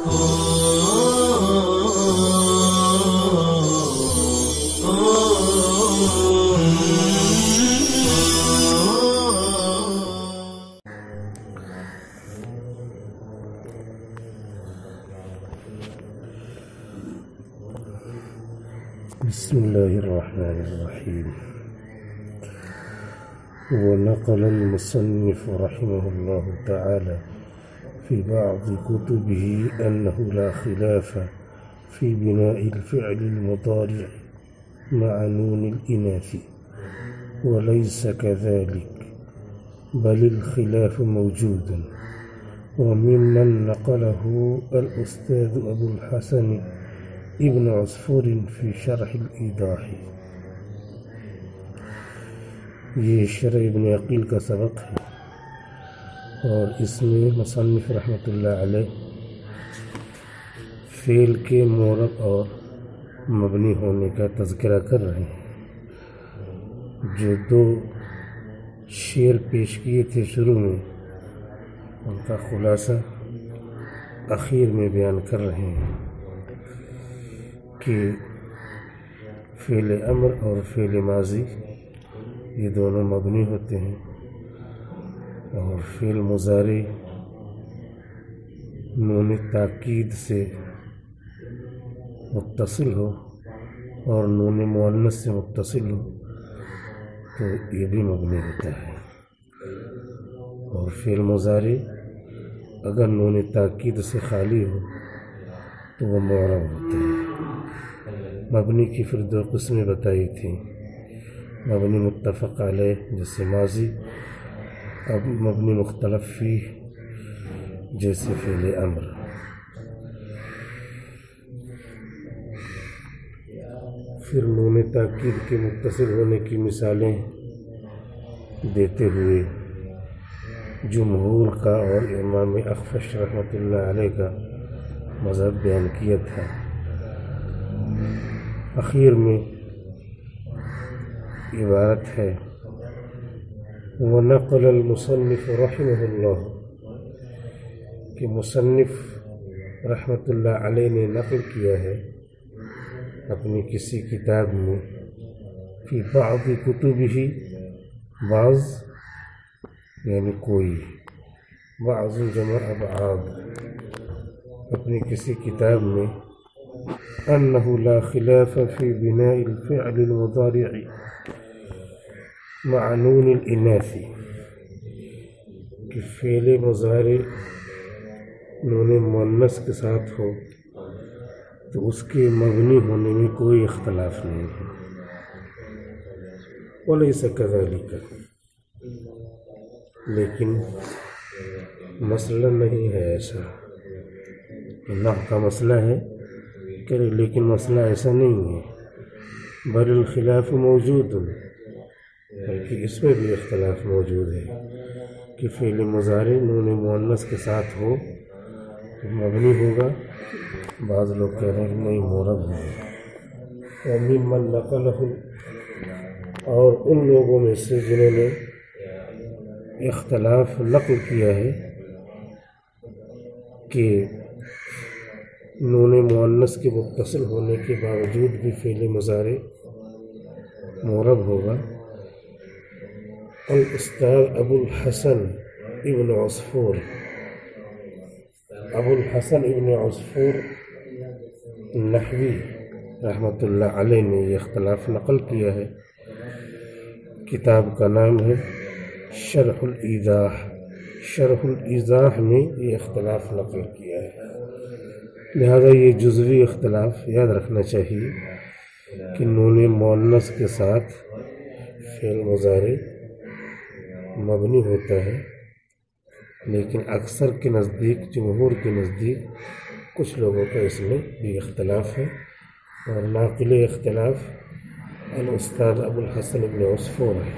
بسم الله الرحمن الرحيم. ونقل المصنف رحمه الله تعالى في بعض كتبه أنه لا خلاف في بناء الفعل المضارع مع نون الإناث، وليس كذلك، بل الخلاف موجود. وممن نقله الأستاذ أبو الحسن ابن عصفور في شرح الإيضاح. یہ شرح ابن عقیل کا سبق ہے اور اس میں مصنف رحمۃ اللہ علیہ فعل کے معرب اور مبنی ہونے کا تذکرہ کر رہے ہیں۔ جو دو شعر پیش کیے تھے شروع میں، ان کا خلاصہ اخیر میں بیان کر رہے ہیں کہ فعل امر اور فعل ماضی یہ دونوں مبنی ہوتے ہیں، اور فعل مضارع نون تاکید سے متصل ہو اور نون مؤنث سے متصل ہو تو یہ بھی مبنی ہوتا ہے، اور فعل مضارع اگر نون تاکید سے خالی ہو تو وہ معرب ہوتا ہے۔ مبنی کی پھر دو قسمیں بتائی تھیں، مبنی متفق علیہ جیسے ماضی، اب مبنی مختلف فی جیسے فعل امر۔ پھر نون تاکید کے متصل ہونے کی مثالیں دیتے ہوئے جمہور کا اور امام اخفش رحمۃ اللہ علیہ کا مذہب بیان کیا تھا۔ اخیر میں عبارت ہے وَنَقَلَ الْمُصَنِّفُ رَحِمَهُ اللَّهُ کہ مصنف رحمۃ اللہ علیہ نے نقل کیا ہے اپنی کسی کتاب میں، فی بعض کتبہ، بعض یعنی کوئی، بعض جمع ابعاد، اپنی کسی کتاب میں، انہ لا خلاف فی بناء الفعل المضارع مع نون الاناث، کہ فعل مضارع نون مؤنث کے ساتھ ہو تو اس کے مبنی ہونے میں کوئی اختلاف نہیں ہے۔ ولیس کذالک، لیکن مسئلہ نہیں ہے ایسا، نحو کا مسئلہ ہے کہ لیکن مسئلہ ایسا نہیں ہے، بل الخلاف موجود، بلکہ اس میں بھی اختلاف موجود ہے کہ فعل مضارع نون مؤنث کے ساتھ ہو تو مبنی ہوگا، بعض لوگ کہہ رہے ہیں نہیں معرب ہوگا۔ وممن نقلہ، اور ان لوگوں میں سے جنہوں نے اختلاف نقل کیا ہے کہ نون مؤنث کے متصل ہونے کے باوجود بھی فعل مضارع معرب ہوگا، الاستاذ ابو الحسن ابن عصفور، ابو الحسن ابن عصفور نحوی رحمۃ اللہ علیہ نے یہ اختلاف نقل کیا ہے۔ کتاب کا نام ہے شرح الایضاح، شرح الایضاح میں یہ اختلاف نقل کیا ہے۔ لہذا یہ جزوی اختلاف یاد رکھنا چاہیے کہ نون مؤنث کے ساتھ فعل مضارع مبنی ہوتا ہے، لیکن اکثر کے نزدیک، جمہور کے نزدیک، کچھ لوگوں کا اس میں بھی اختلاف ہے، اور ناقل اختلاف الاستاذ ابو الحسن ابن عصفور ہے۔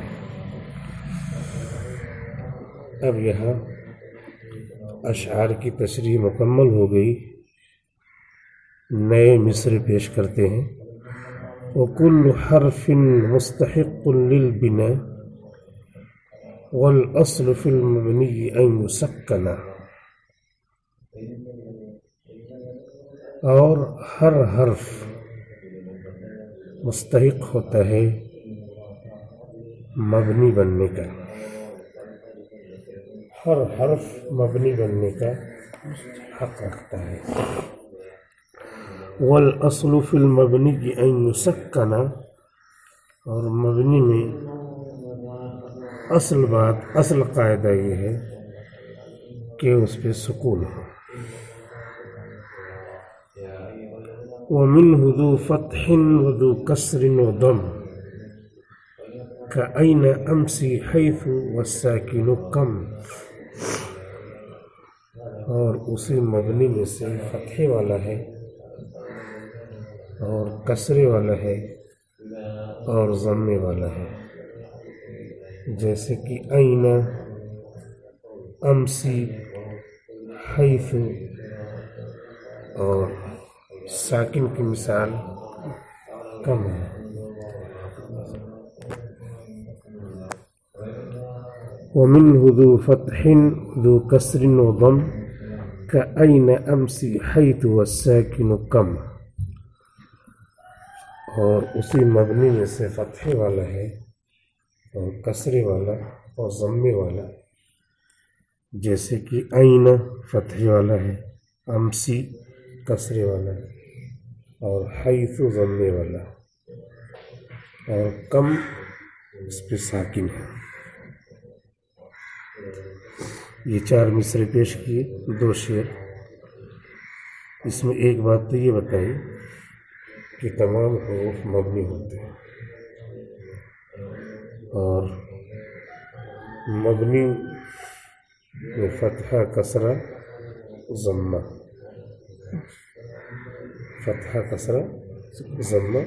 اب یہاں اشعار کی تشریح مکمل ہو گئی، نئے مصرع پیش کرتے ہیں۔ وَكُلُّ حَرْفٍ مُسْتَحِقٌ لِلْبِنَاءِ وَالْأَصْلُ فِي الْمَبْنِيِّ أَنْ يُسَكَّنَ، اور ہر حرف مستحق ہوتا ہے مبنی بننے کا، ہر حرف مبنی بننے کا حق رکھتا ہے۔ والاصل فی المبنی ان یسکن، اور مبنی میں اصل قاعدہ یہ ہے کہ اس پہ سکون ہو۔ ومنہ ذو فتح وذو کسر وضم کأین امسی حیث والساکن کم، اور اسی مبنی میں سے فتح والا ہے اور کسرے والا ہے اور ضمے والا ہے، جیسے کہ این، امسی، حیث، اور ساکن کی مثال کم ہے۔ ومنہ ذو فتح ذو کسر وضم کأین امسی حیث والساکن کم، اور اسی مبنی میں سے فتح والا ہے اور کسرے والا اور ضمے والا، جیسے کہ این فتح والا ہے، امسی کسرے والا ہے، اور حیث ضمے والا، اور کم اس پہ ساکن ہے۔ یہ 4 مصرے پیش کیے، 2 شعر۔ اس میں ایک بات تو یہ بتائی کہ تمام حروف مبنی ہوتے ہیں، اور مبنی میں فتحہ، کسرہ، ضمہ، فتحہ، کسرہ، ضمہ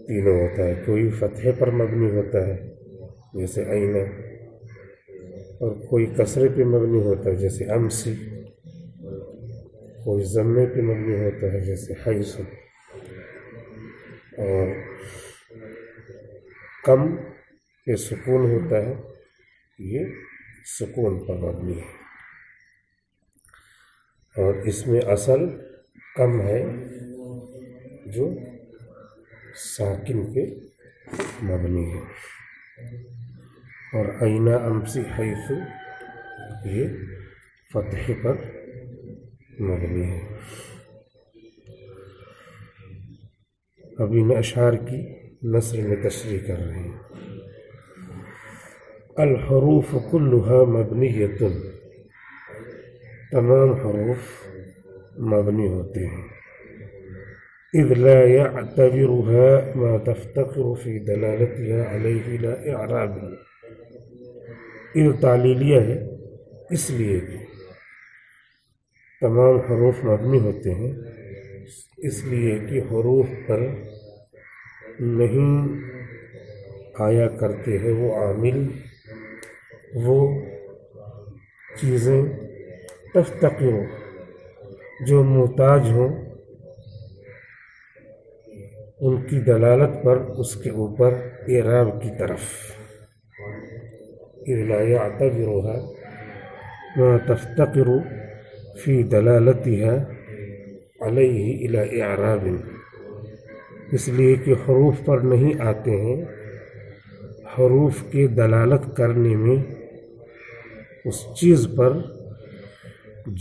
تینوں ہوتا ہے۔ کوئی فتحے پر مبنی ہوتا ہے جیسے این، اور کوئی کسرے پہ مبنی ہوتا ہے جیسے امسی، کوئی ضمے پہ مبنی ہوتا ہے جیسے حیث، اور کم پہ سکون ہوتا ہے، یہ سکون پر مبنی ہے۔ اور اس میں اصل کم ہے جو ساکن پہ مبنی ہے، اور این، امسی، حیث یہ فتح پر مبنی ہے۔ ابھی میں اشعار کی نثر میں تشریح کر رہے ہیں۔ الحروف کلها مبنیۃ، تمام حروف مبنی ہوتے ہیں۔ اذ لا يعتبرها ما تفتقر في دلالتها عليه لا اعراب، اذ تعلیلیہ ہے، اس لیے کہ تمام حروف مبنی ہوتے ہیں، اس لیے کہ حروف پر نہیں آیا کرتے ہیں وہ عامل، وہ چیزیں تفتقر جو محتاج ہوں ان کی دلالت پر اس کے اوپر اعراب کی طرف۔ اذ لا يعتبرها ما تفتقر في دلالتها علیہ الی اعراب، اس لیے کہ حروف پر نہیں آتے ہیں حروف کی دلالت کرنے میں اس چیز پر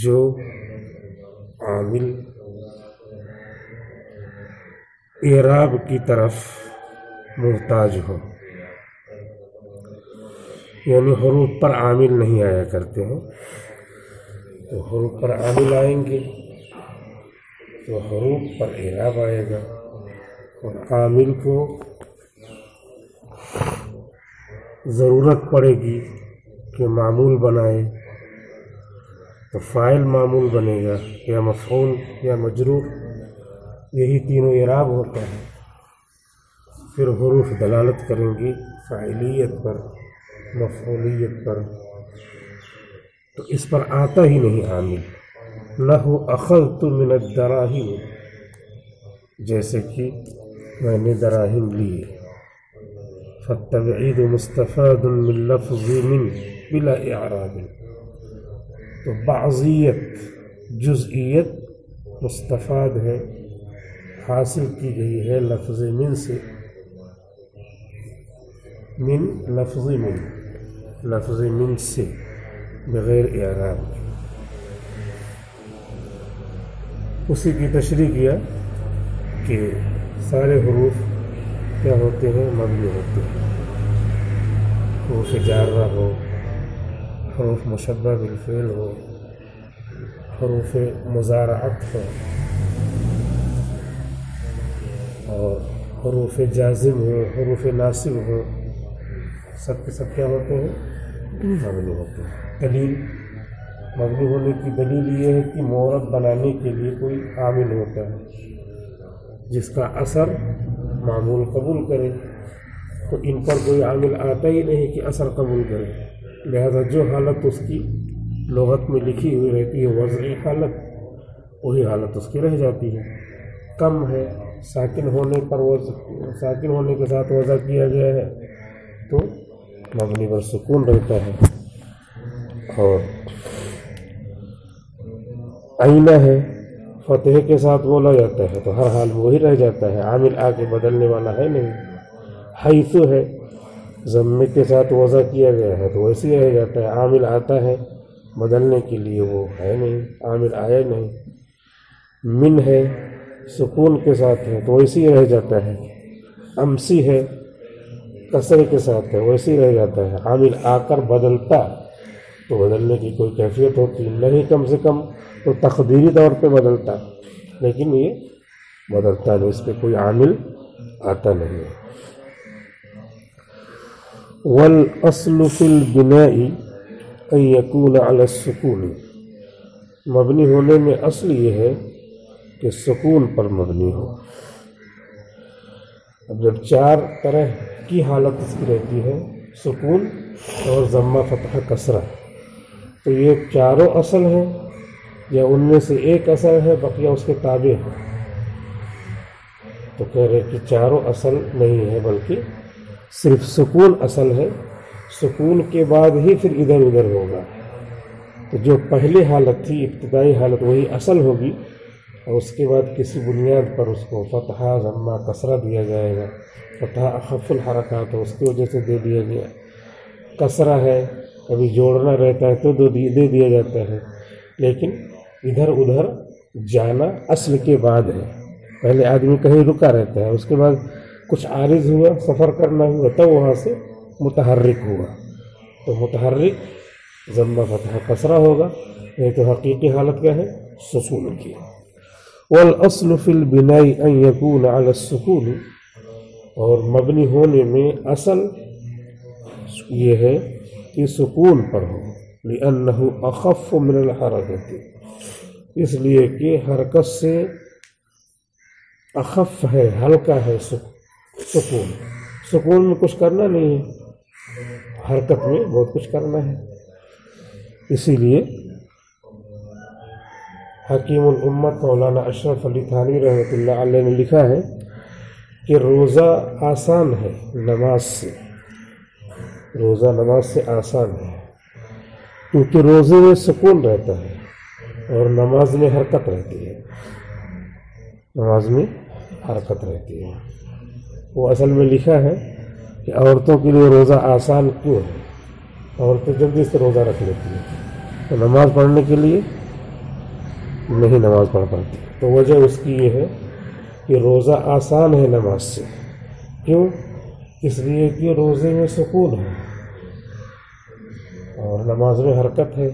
جو عامل اعراب کی طرف محتاج ہو، یعنی حروف پر عامل نہیں آیا کرتے ہیں، تو حروف پر عامل آئیں گے تو حروف پر اعراب آئے گا، اور عامل کو ضرورت پڑے گی کہ معمول بنائے، تو فاعل معمول بنے گا یا مفعول یا مجرور، یہی تینوں اعراب ہوتا ہے۔ پھر حروف دلالت کریں گی فاعلیت پر، مفعولیت پر، تو اس پر آتا ہی نہیں عامل۔ لہو اخذت من الدراہم، جیسے کہ میں نے دراہم لیے۔ فالتبعید مستفاد من لفظ من بلا اعراب، تو بعضیت، جزئیت مستفاد ہے، حاصل کی گئی ہے لفظ من سے، من لفظ من سے بغیر اعراب کے۔ اسی کی تشریح کیا کہ سارے حروف کیا ہوتے ہیں؟ مبنی ہوتے ہیں، حروف جارہ ہو، حروف مشبہ بالفعل ہو، حروف مضارعت ہو، اور حروف جازم ہو، حروف ناصب ہو، سب کے سب کیا ہوتے ہیں؟ مبنی ہوتے ہیں۔ دلیل مبنی ہونے کی دلیل یہ ہے کہ مورد بنانے کے لیے کوئی عامل ہوتا ہے جس کا اثر معمول قبول کرے، تو ان پر کوئی عامل آتا ہی نہیں کہ اثر قبول کرے، لہذا جو حالت اس کی لغت میں لکھی ہوئی رہتی ہے وضعی حالت، وہی حالت اس کی رہ جاتی ہے۔ کم ہے، ساکن ہونے پر ساکن ہونے کے ساتھ وضع کیا گیا ہے تو مبنی پر سکون رہتا ہے، اور آئینہ ہے، فتح کے ساتھ بولا جاتا ہے تو ہر حال میں وہی رہ جاتا ہے، عامل آ کے بدلنے والا ہے نہیں۔ حیث ہے، ضمے کے ساتھ وضع کیا گیا ہے تو ویسے ہی رہ جاتا ہے، عامل آتا ہے بدلنے کے لیے وہ ہے نہیں، عامل آیا نہیں۔ من ہے، سکون کے ساتھ ہے تو ویسے ہی رہ جاتا ہے۔ امسی ہے، کسرے کے ساتھ ہے ویسے ہی رہ جاتا ہے، عامل آ کر بدلتا تو بدلنے کی کوئی کیفیت ہوتی نہیں، کم سے کم تو تقدیری طور پہ بدلتا، لیکن یہ بدلتا نہیں، اس پہ کوئی عامل آتا نہیں ہے۔ والأصل في البناء ان يكون على السکون، مبنی ہونے میں اصل یہ ہے کہ سکون پر مبنی ہو۔ اب جب چار طرح کی حالت اس کی رہتی ہے، سکون اور ضمہ فتح کسرہ، تو یہ چاروں اصل ہیں یا ان میں سے ایک اصل ہے بقیہ اس کے تابع ہے؟ تو کہہ رہے کہ چاروں اصل نہیں ہے بلکہ صرف سکون اصل ہے، سکون کے بعد ہی پھر ادھر ادھر ہوگا۔ تو جو پہلی حالت تھی ابتدائی حالت وہی اصل ہوگی، اور اس کے بعد کسی بنیاد پر اس کو فتحہ ضمہ کسرہ دیا جائے گا۔ فتحہ اخف الحرکات ہے اس کی وجہ سے دے دیا گیا، کسرہ ہے کبھی جوڑنا رہتا ہے تو دے دیا جاتا ہے، لیکن ادھر ادھر جانا اصل کے بعد ہے۔ پہلے آدمی کہیں رکا رہتا ہے، اس کے بعد کچھ عارض ہوا، سفر کرنا ہوا، تب وہاں سے متحرک ہوا، تو متحرک ضمہ فتح کسرہ ہوگا، نہیں تو حقیقی حالت کیا ہے؟ سکون کی۔ والأصل في البناء ان يكون على السکون، اور مبنی ہونے میں اصل یہ ہے کہ سکون پر ہو، لأنه اخف من الحرکت، اس لیے کہ حرکت سے اخف ہے، ہلکا ہے سکون۔ سکون میں کچھ کرنا نہیں ہے، حرکت میں بہت کچھ کرنا ہے۔ اسی لیے حکیم الامت مولانا اشرف علی تھانوی رحمۃ اللہ علیہ نے لکھا ہے کہ روزہ آسان ہے نماز سے، روزہ نماز سے آسان ہے، کیونکہ روزے میں سکون رہتا ہے اور نماز میں حرکت رہتی ہے، نماز میں حرکت رہتی ہے۔ وہ اصل میں لکھا ہے کہ عورتوں کے لیے روزہ آسان کیوں ہے، عورتیں جلدی سے روزہ رکھ لیتی ہیں تو نماز پڑھنے کے لیے نہیں نماز پڑھ پاتی، تو وجہ اس کی یہ ہے کہ روزہ آسان ہے نماز سے۔ کیوں؟ اس لیے کہ روزے میں سکون ہے اور نماز میں حرکت ہے،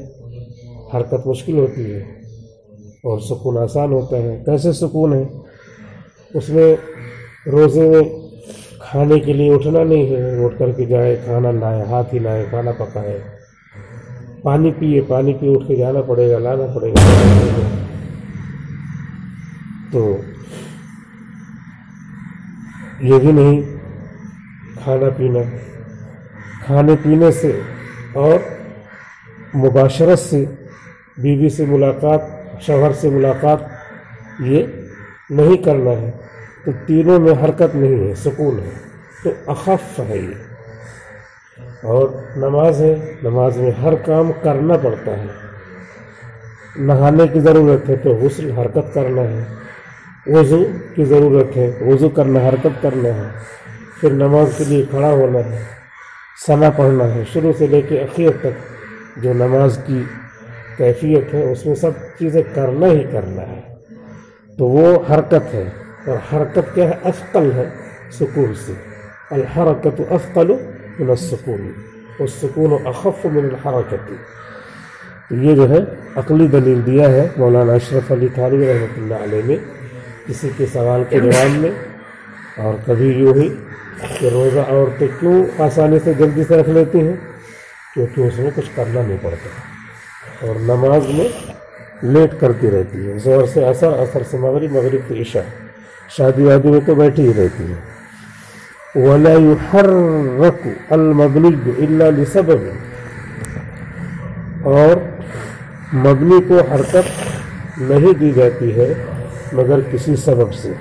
حرکت مشکل ہوتی ہے اور سکون آسان ہوتا ہے۔ کیسے سکون ہے؟ اس میں روزے میں کھانے کے لیے اٹھنا نہیں ہے، اٹھ کر کے جائے کھانا لائے، ہاتھ ہی لائے کھانا پکائے، پانی پیے، پانی پی اٹھ کے جانا پڑے گا، لانا پڑے گا، تو یہ بھی نہیں کھانا پینا، کھانے پینے سے اور مباشرت سے، بیوی سے ملاقات، شوہر سے ملاقات یہ نہیں کرنا ہے، تو تینوں میں حرکت نہیں ہے، سکون ہے، تو اخف ہے یہ۔ اور نماز ہے، نماز میں ہر کام کرنا پڑتا ہے، نہانے کی ضرورت ہے تو غسل حرکت کرنا ہے، وضو کی ضرورت ہے وضو کرنا حرکت کرنا ہے، پھر نماز کے لیے کھڑا ہونا ہے، ثنا پڑھنا ہے، شروع سے لے کے اخیر تک جو نماز کی کیفیت ہے اس میں سب چیزیں کرنا ہی کرنا ہے، تو وہ حرکت ہے۔ اور حرکت کیا ہے؟ اثقل ہے سکون سے، الحرکت اثقل من السکون والسکون اخف من الحرکت۔ تو یہ جو ہے عقلی دلیل دیا ہے مولانا اشرف علی تھانوی رحمۃ اللہ علیہ نے کسی کے سوال کے جواب میں۔ اور کبھی یوں ہی کہ روزہ عورتیں کیوں آسانی سے جلدی سے رکھ لیتی ہیں؟ کیونکہ اس میں کچھ کرنا نہیں پڑتا، اور نماز میں لیٹ کرتی رہتی ہے، زور سے عصر، عصر سے مغرب، مغرب سے عشاء، شادی وادی میں تو بیٹھی ہی رہتی ہے۔ وَلَا يُحَرَّكُ الْمَبْنِيُّ إِلَّا لِسَبَبٍ، اور مبنی کو حرکت نہیں دی جاتی ہے مگر کسی سبب سے۔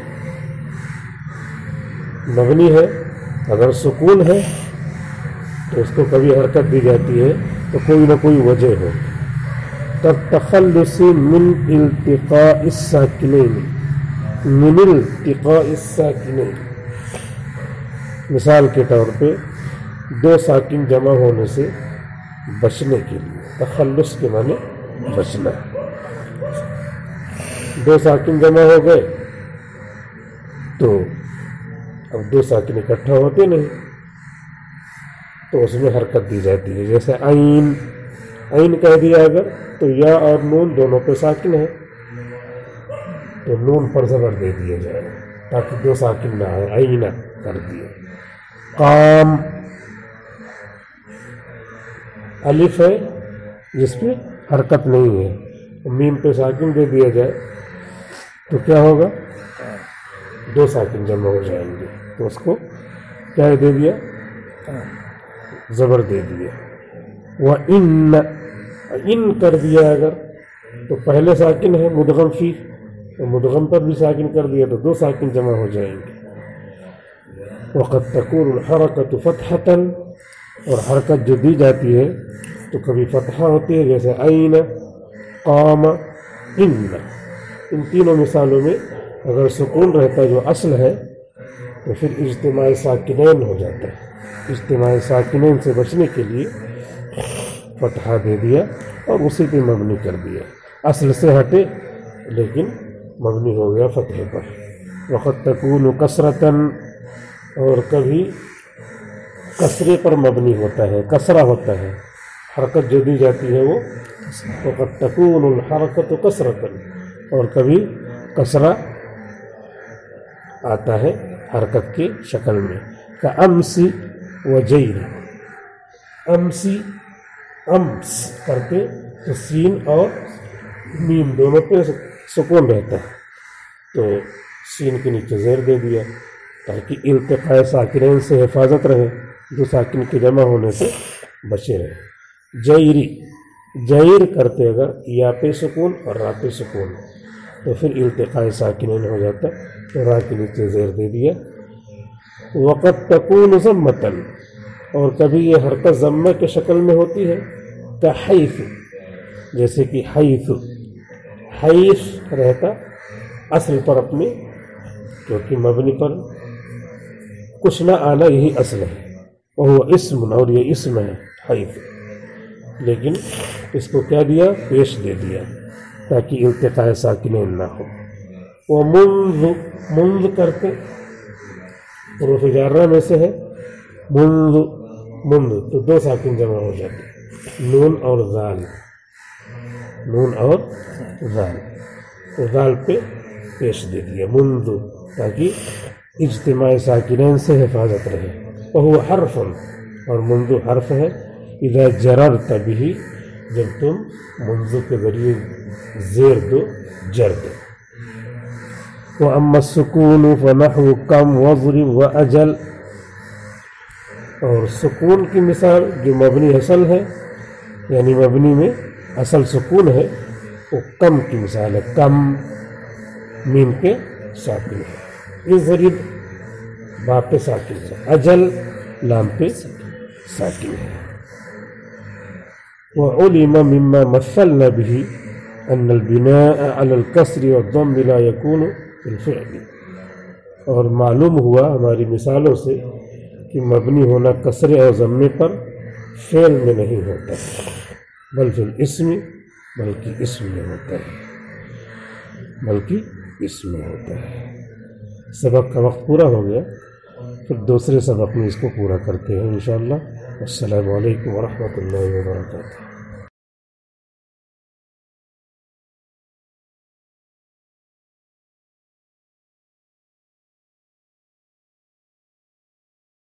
مبنی ہے اگر سکون ہے تو اس کو کبھی حرکت دی جاتی ہے تو کوئی نہ کوئی وجہ ہو۔ كالتخلص من التقاء الساكنين، من التقاء الساكنين، مثال کے طور پہ دو ساکن جمع ہونے سے بچنے کے لیے، تخلص کے معنی بچنا۔ دو ساکن جمع ہو گئے تو اب دو ساکن اکٹھا ہوتے نہیں، تو اس میں حرکت دی جاتی ہے۔ جیسے عین، عین کہہ دیا اگر تو یا اور نون دونوں پہ ساکن ہے تو نون پر زبر دے دیا جائے تاکہ دو ساکن نہ آئے، عین کر دیا۔ قام، الف ہے جس پہ حرکت نہیں ہے، میم پہ ساکن دے دیا جائے تو کیا ہوگا؟ دو ساکن جمع ہو جائیں گے، تو اس کو کیا دے دیا؟ زبر دے دیا۔ وَإِنَّ، ان کر دیا اگر تو پہلے ساکن ہے مدغم فی، تو مدغم پر بھی ساکن کر دیا تو دو ساکن جمع ہو جائیں گے۔ وقد تكون الحركة فتحة، اور حرکت جو دی جاتی ہے تو کبھی فتحہ ہوتی ہے جیسے عین، قام، ان تینوں مثالوں میں اگر سکون رہتا ہے جو اصل ہے تو پھر اجتماع ساکنین ہو جاتا ہے۔ اجتماع ساکنین سے بچنے کے لیے فتحہ دے دیا اور اسی پہ مبنی کر دیا، اصل سے ہٹے لیکن مبنی ہو گیا فتح پر۔ وقد تكون کثرتاً، اور کبھی کسرے پر مبنی ہوتا ہے، کسرہ ہوتا ہے، حرکت جو دی جاتی ہے وہ وقد تكون الحرکۃ کثرتاً، اور کبھی کسرہ آتا ہے حرکت کی شکل میں، کامسی وجیر، امسی، امس کرتے تو سین اور میم دونوں پہ سکون رہتا ہے تو سین کے نیچے زیر دے دیا تاکہ التقاء ساکنین سے حفاظت رہے، دو ساکن کے جمع ہونے سے بچے رہے۔ جیری، جیر کرتے اگر یا پہ سکون اور را پہ سکون تو پھر التقاء ساکنین ہو جاتا، تو را کے نیچے زیر دے دیا۔ وقد تكون ضمۃً، اور کبھی یہ حرکت ضمہ کے شکل میں ہوتی ہے، کحیث، جیسے کہ حیث، حیث رہتا اصل پر اپنے، کیونکہ مبنی پر کچھ نہ آنا یہی اصل ہے، وہ اسم، اور یہ اسم ہے حیث، لیکن اس کو کیا دیا؟ پیش دے دیا تاکہ التقاء ساکنین نہ ہو۔ وہ منذ، منذ کرتے حروف جارہ میں سے ہے، منذ، منذ تو دو ساکن جمع ہو جاتے، نون اور ذال، نون اور ذال، تو ذال پہ پیش دے دیا منذ تاکہ اجتماع ساکنین سے حفاظت رہے۔ وہو حرف، اور منذ حرف ہے، اذا جررت به، جب تم منذ کے ذریعے زیر دو، جر دو۔ وَأَمَّا السُّكُونُ فَنَحْوُ كَمْ وَضْرِبْ وَأَجَلْ، اور سکون کی مثال جو مبنی اصل ہے، یعنی مبنی میں اصل سکون ہے، وہ کم کی مثال ہے، کم میم کے ساکن ہے، اضرب با پہ ساکن ہے، اجل لام پہ ساکن ہے۔ وَعُلِمَ مِمَّا مَثَّلْنَا بِهِ، ان البناء علی الکسر والضم لا یکون فی الفعل، اور معلوم ہوا ہماری مثالوں سے کہ مبنی ہونا کسرے اور ضمے پر فعل میں نہیں ہوتا، بل فی الاسم، بلکہ اسم میں ہوتا ہے، بلکہ اسم میں ہوتا ہے۔ سبق کا وقت پورا ہو گیا، پھر دوسرے سبق میں اس کو پورا کرتے ہیں انشاءاللہ۔ السلام علیکم ورحمۃ اللہ وبرکاتہ۔